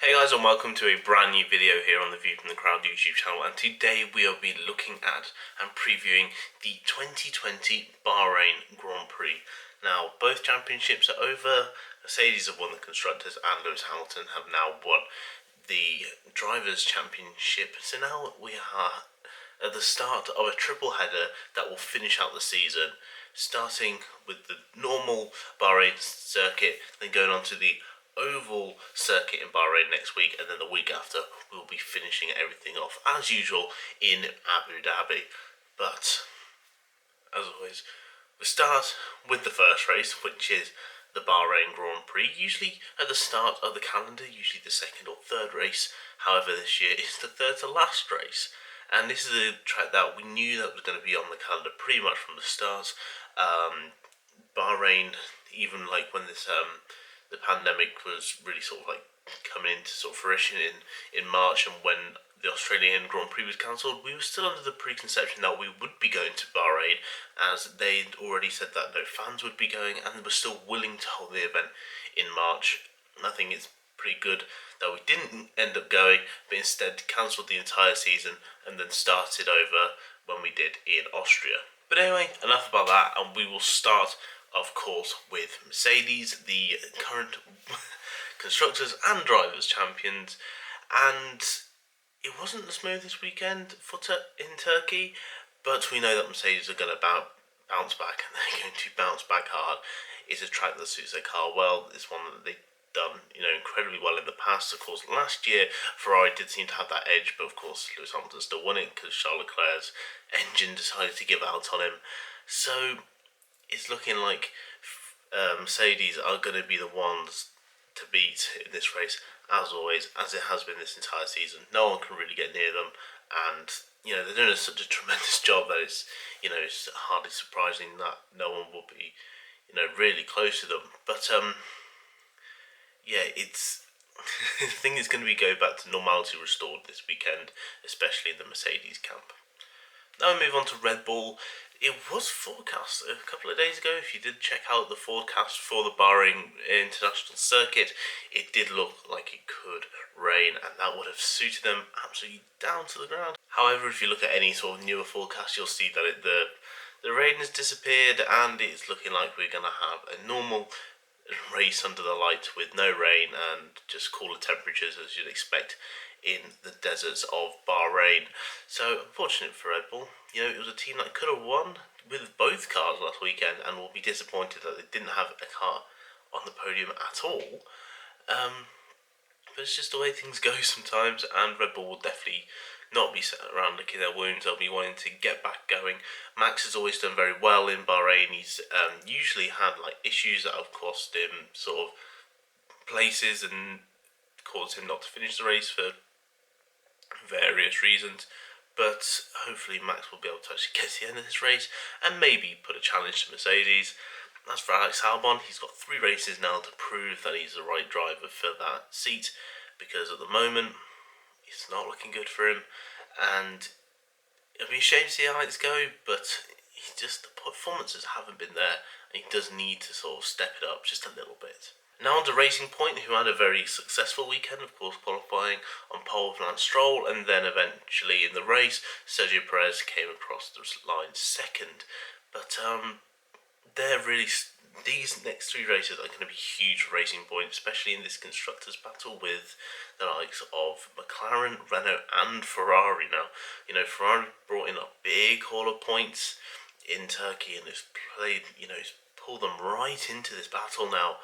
Hey guys, and welcome to a brand new video here on the View from the Crowd YouTube channel, and today we'll be looking at and previewing the 2020 Bahrain Grand Prix. Now, both championships are over. Mercedes have won the Constructors and Lewis Hamilton have now won the Drivers' Championship. So now we are at the start of a triple header that will finish out the season, starting with the normal Bahrain circuit, then going on to the oval circuit in Bahrain next week, and then the week after we'll be finishing everything off as usual in Abu Dhabi. But as always, we start with the first race, which is the Bahrain Grand Prix, usually at the start of the calendar, usually the second or third race. However, this year is the third to last race, and this is a track that we knew that was going to be on the calendar pretty much from the start. Bahrain, even like when this the pandemic was really sort of like coming into sort of fruition in March, and when the Australian Grand Prix was cancelled, we were still under the preconception that we would be going to Bahrain, as they'd already said that no fans would be going, and they were still willing to hold the event in March. I think it's pretty good that we didn't end up going, but instead cancelled the entire season and then started over when we did in Austria. But anyway, enough about that, and we will start, of course, with Mercedes, the current constructors and drivers champions. And it wasn't the smoothest weekend in Turkey, but we know that Mercedes are going to bounce back, and they're going to bounce back hard. It's a track that suits their car well. It's one that they've done, incredibly well in the past. Of course, last year Ferrari did seem to have that edge, but of course Lewis Hamilton still won it because Charles Leclerc's engine decided to give out on him. So it's looking like Mercedes are going to be the ones to beat in this race, as always, as it has been this entire season. No one can really get near them, and they're doing such a tremendous job that it's hardly surprising that no one will be really close to them. But it's I think it's going to be go back to normality restored this weekend, especially in the Mercedes camp. Now we move on to Red Bull. It was forecast a couple of days ago. If you did check out the forecast for the Bahrain International Circuit, it did look like it could rain, and that would have suited them absolutely down to the ground. However, if you look at any sort of newer forecast, you'll see that the rain has disappeared, and it's looking like we're going to have a normal race under the lights with no rain and just cooler temperatures as you'd expect in the deserts of Bahrain. So unfortunate for Red Bull. It was a team that could have won with both cars last weekend, and will be disappointed that they didn't have a car on the podium at all. But it's just the way things go sometimes, and Red Bull will definitely not be sitting around licking their wounds. They'll be wanting to get back going. Max has always done very well in Bahrain. He's usually had like issues that have cost him sort of places and caused him not to finish the race for various reasons. But hopefully Max will be able to actually get to the end of this race and maybe put a challenge to Mercedes. As for Alex Albon, he's got 3 races now to prove that he's the right driver for that seat, because at the moment it's not looking good for him, and it'll be a shame to see how it's go, but the performances haven't been there, and he does need to sort of step it up just a little bit. Now on to Racing Point, who had a very successful weekend, of course, qualifying on pole with Lance Stroll, and then eventually in the race, Sergio Perez came across the line second. But these next 3 races are going to be huge for Racing Point, especially in this constructors' battle with the likes of McLaren, Renault, and Ferrari. Now, Ferrari brought in a big haul of points in Turkey, and it's pulled them right into this battle now,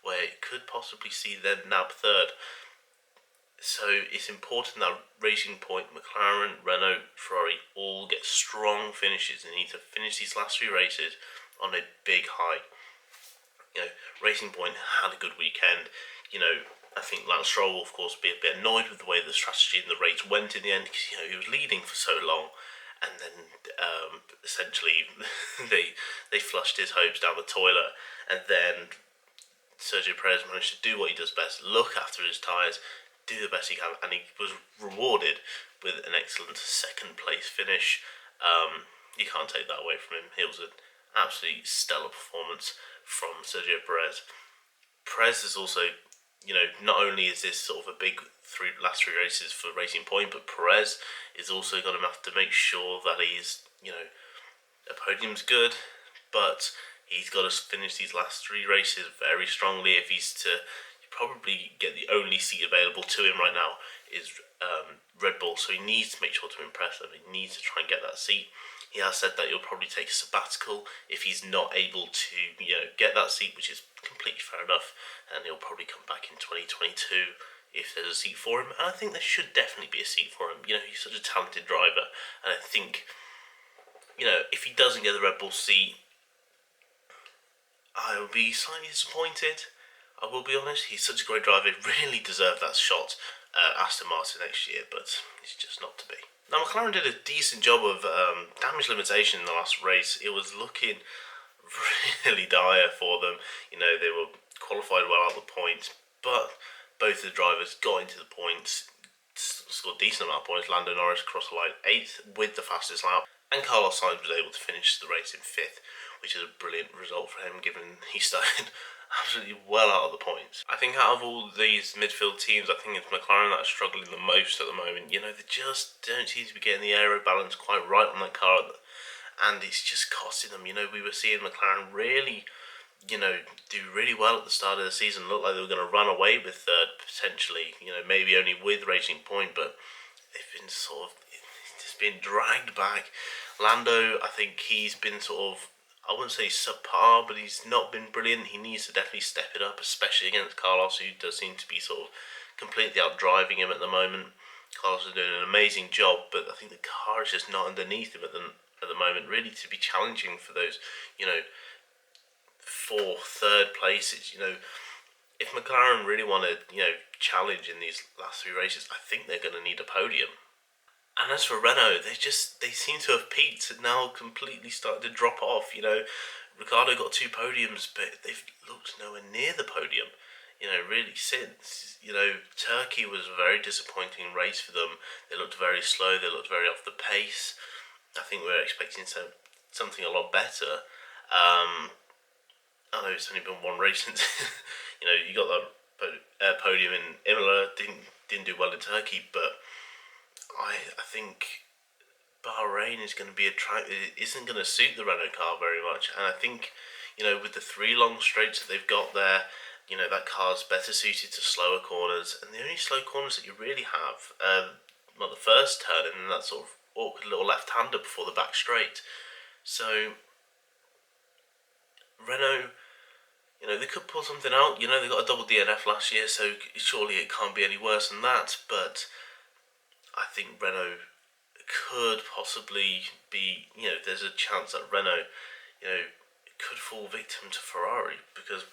where it could possibly see them nab third. So it's important that Racing Point, McLaren, Renault, Ferrari all get strong finishes. They need to finish these last 3 races on a big high. Racing Point had a good weekend. I think Lance Stroll will, of course, be a bit annoyed with the way the strategy in the race went in the end, because he was leading for so long, and then essentially they flushed his hopes down the toilet, and then Sergio Perez managed to do what he does best: look after his tyres, do the best he can, and he was rewarded with an excellent second place finish. You can't take that away from him. It was an absolutely stellar performance from Sergio Perez. Perez has also not only is this sort of a big last three races for Racing Point, but Perez is also going to have to make sure that he's, a podium's good, but he's got to finish these last three races very strongly if he's to probably get the only seat available to him right now is Red Bull. So he needs to make sure to impress them. He needs to try and get that seat. He has said that he'll probably take a sabbatical if he's not able to, get that seat, which is completely fair enough. And he'll probably come back in 2022 if there's a seat for him. And I think there should definitely be a seat for him. He's such a talented driver, and I think, if he doesn't get the Red Bull seat, I will be slightly disappointed. I will be honest. He's such a great driver. He really deserved that shot at Aston Martin next year, but it's just not to be. Now, McLaren did a decent job of damage limitation in the last race. It was looking really dire for them. They were qualified well at the points, but both the drivers got into the points, scored a decent amount of points. Lando Norris crossed the line 8th with the fastest lap, and Carlos Sainz was able to finish the race in 5th, which is a brilliant result for him, given he started absolutely well out of the points. I think out of all these midfield teams, I think it's McLaren that are struggling the most at the moment. They just don't seem to be getting the aero balance quite right on that car, and it's just costing them. We were seeing McLaren really, do really well at the start of the season. Looked like they were going to run away with third, potentially, maybe only with Racing Point, but they've been sort of just been dragged back. Lando, I think he's been sort of, I wouldn't say subpar, but he's not been brilliant. He needs to definitely step it up, especially against Carlos, who does seem to be sort of completely out-driving him at the moment. Carlos is doing an amazing job, but I think the car is just not underneath him at the moment, really, to be challenging for those, fourth, third places. If McLaren really want to, challenge in these last three races, I think they're going to need a podium. And as for Renault, they seem to have peaked and now completely started to drop off. Ricciardo got 2 podiums, but they've looked nowhere near the podium, really since. Turkey was a very disappointing race for them. They looked very slow, they looked very off the pace. I think we were expecting something a lot better. I know it's only been one race since, you got that podium in Imola, didn't do well in Turkey, but I think Bahrain is going to be it isn't going to suit the Renault car very much, and I think, with the 3 long straights that they've got there, that car's better suited to slower corners, and the only slow corners that you really have, the first turn, and then that sort of awkward little left-hander before the back straight. So Renault, they could pull something out. They got a double DNF last year, so surely it can't be any worse than that. But I think Renault could possibly be, there's a chance that Renault, could fall victim to Ferrari, because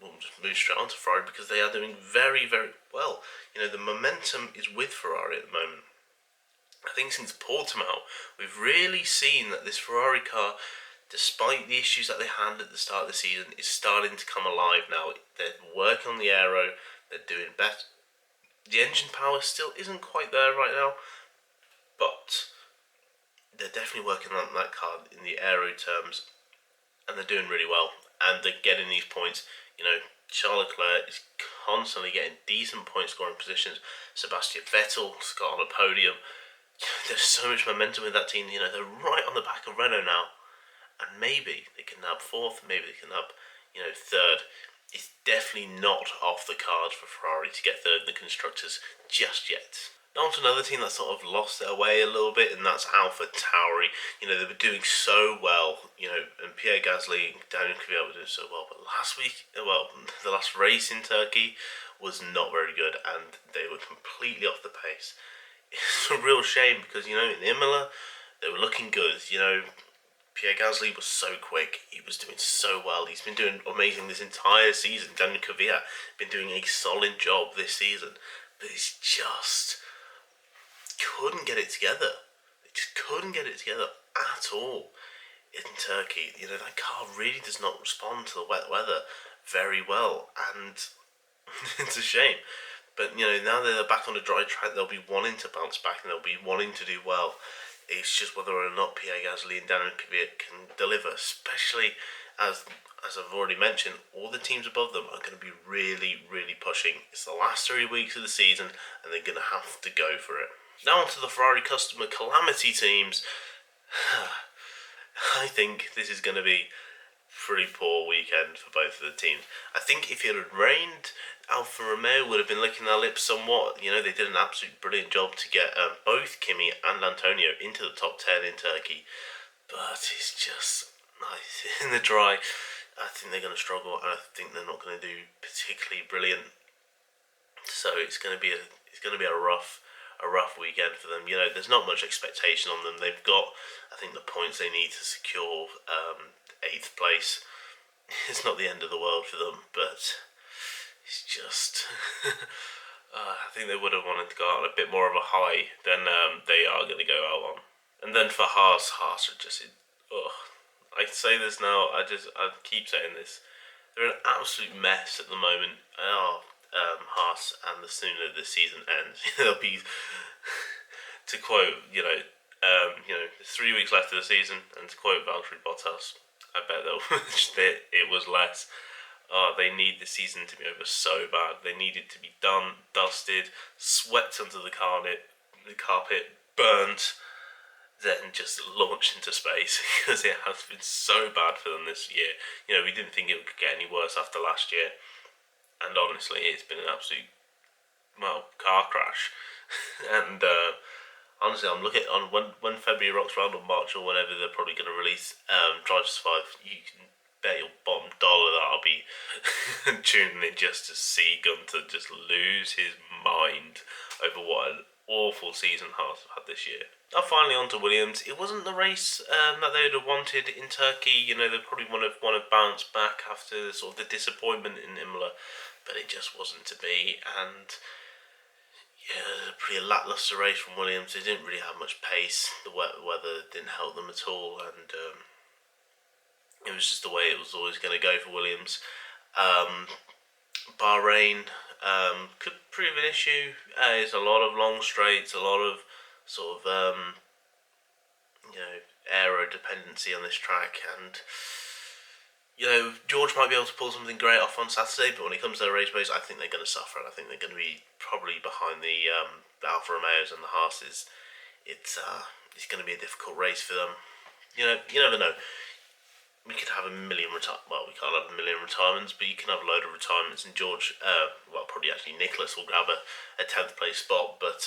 we'll just move straight on to Ferrari, because they are doing very, very well. The momentum is with Ferrari at the moment. I think since Portimao, we've really seen that this Ferrari car, despite the issues that they had at the start of the season, is starting to come alive now. They're working on the aero, they're doing better. The engine power still isn't quite there right now, but they're definitely working on that car in the aero terms, and they're doing really well, and they're getting these points. Charles Leclerc is constantly getting decent point scoring positions. Sebastian Vettel's got on a podium. There's so much momentum with that team. They're right on the back of Renault now, and maybe they can nab 4th, maybe they can nab, 3rd. It's definitely not off the cards for Ferrari to get 3rd in the constructors just yet. Now on to another team that sort of lost their way a little bit, and that's AlphaTauri. They were doing so well, and Pierre Gasly and Daniel Kvyat were doing so well, but the last race in Turkey was not very good, and they were completely off the pace. It's a real shame, because, in Imola, they were looking good. Pierre Gasly was so quick. He was doing so well. He's been doing amazing this entire season. Daniel Kvyat been doing a solid job this season, but he's just couldn't get it together. They just couldn't get it together at all in Turkey. That car really does not respond to the wet weather very well, and it's a shame. But now that they're back on the dry track, they'll be wanting to bounce back, and they'll be wanting to do well. It's just whether or not Pierre Gasly and Daniel Kvyat can deliver, especially as I've already mentioned, all the teams above them are going to be really, really pushing. It's the last 3 weeks of the season, and they're going to have to go for it. Now onto the Ferrari customer calamity teams. I think this is going to be pretty poor weekend for both of the teams. I think if it had rained, Alfa Romeo would have been licking their lips somewhat. You know, they did an absolute brilliant job to get both Kimi and Antonio into the top 10 in Turkey. But it's just in the dry. I think they're going to struggle, and I think they're not going to do particularly brilliant. So it's going to be a rough weekend for them. You know, there's not much expectation on them. They've got, I think, the points they need to secure 8th place. It's not the end of the world for them, but it's just I think they would have wanted to go out on a bit more of a high than they are going to go out on. And then for Haas are just I say this now, I keep saying this. They're an absolute mess at the moment. Haas, and the sooner the season ends, they'll be, to quote, there's 3 weeks left of the season, and to quote Valtteri Bottas, I bet they'll wish that it was less. They need the season to be over so bad. They need it to be done, dusted, swept under the carpet, burnt, then just launch into space, because it has been so bad for them this year. You know, we didn't think it could get any worse after last year, and honestly, it's been an absolute, car crash. And honestly, I'm looking on when February rocks around, or March, or whenever they're probably going to release Drive to Survive. You can bet your bottom dollar that I'll be tuning in just to see Gunter just lose his mind over what an awful season Haas have had this year. Now finally on to Williams. It wasn't the race that they would have wanted in Turkey. You know, they probably want to bounce back after sort of the disappointment in Imola, but it just wasn't to be. And yeah, a pretty lacklustre race from Williams. They didn't really have much pace. The weather didn't help them at all, and it was just the way it was always going to go for Williams. Bahrain could prove an issue. It's a lot of long straights, a lot of sort of aero dependency on this track, and George might be able to pull something great off on Saturday, but when it comes to the race pace, I think they're going to suffer, and I think they're going to be probably behind the Alfa Romeos and the Haases. It's going to be a difficult race for them. You never know. We could have a million we can't have a million retirements, but you can have a load of retirements, and George, probably actually Nicholas will grab a 10th place spot, but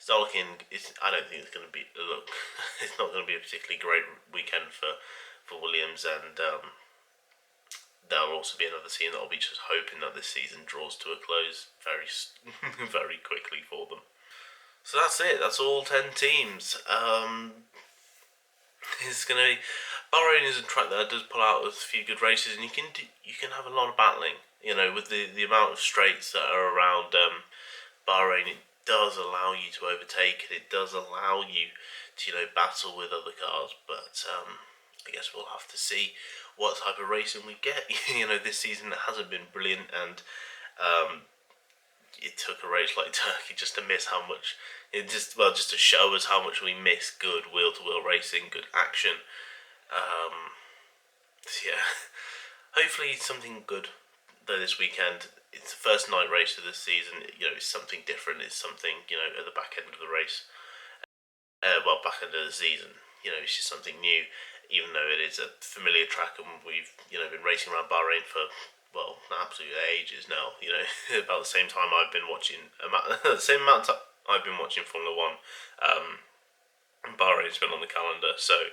it's not looking. I don't think it's going to be. It's not going to be a particularly great weekend for Williams, and there'll also be another team that'll be just hoping that this season draws to a close very, very quickly for them. So that's it. That's all 10 teams. It's going to be. Bahrain is a track that does pull out a few good races, and you can have a lot of battling. You know, with the amount of straights that are around Bahrain, it does allow you to overtake, and it does allow you to battle with other cars. But I guess we'll have to see what type of racing we get. This season it hasn't been brilliant, and it took a race like Turkey just to miss how much. Just to show us how much we miss good wheel-to-wheel racing, good action. Hopefully something good though this weekend. It's the first night race of the season. It's something different. It's something at the back end of the race. Back end of the season. It's just something new. Even though it is a familiar track, and we've been racing around Bahrain for absolute ages now. About the same time I've been watching the same amount of time I've been watching Formula 1. Bahrain's been on the calendar, so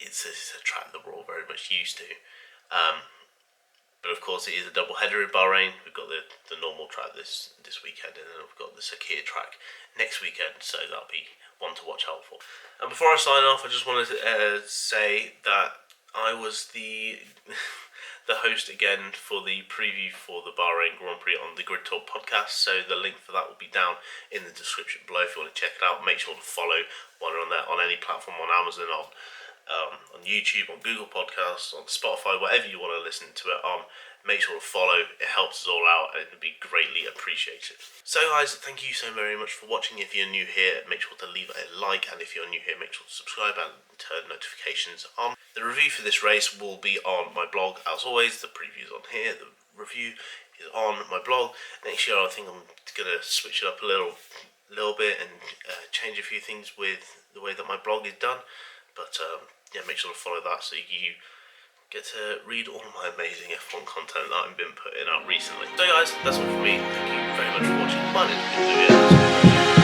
it's a track that we're all very much used to. But of course, it is a double header in Bahrain. We've got the normal track this weekend, and then we've got the Sakir track next weekend, so that'll be one to watch out for. And before I sign off, I just wanted to say that I was the host again for the preview for the Bahrain Grand Prix on the Grid Talk podcast, so the link for that will be down in the description below if you want to check it out. Make sure to follow while you're on there, on any platform, on Amazon, on YouTube, on Google Podcasts, on Spotify, whatever you want to listen to it on. make sure to follow. It helps us all out and it would be greatly appreciated. So guys, thank you so very much for watching. If you're new here, make sure to leave a like, and if you're new here, make sure to subscribe and turn notifications on. The review for this race will be on my blog as always. The preview's on here, the review is on my blog. Next year I think I'm going to switch it up a little bit and change a few things with the way that my blog is done. But yeah, make sure to follow that so you get to read all of my amazing F1 content that I've been putting out recently. So guys, that's all from me. Thank you very much for watching. My name is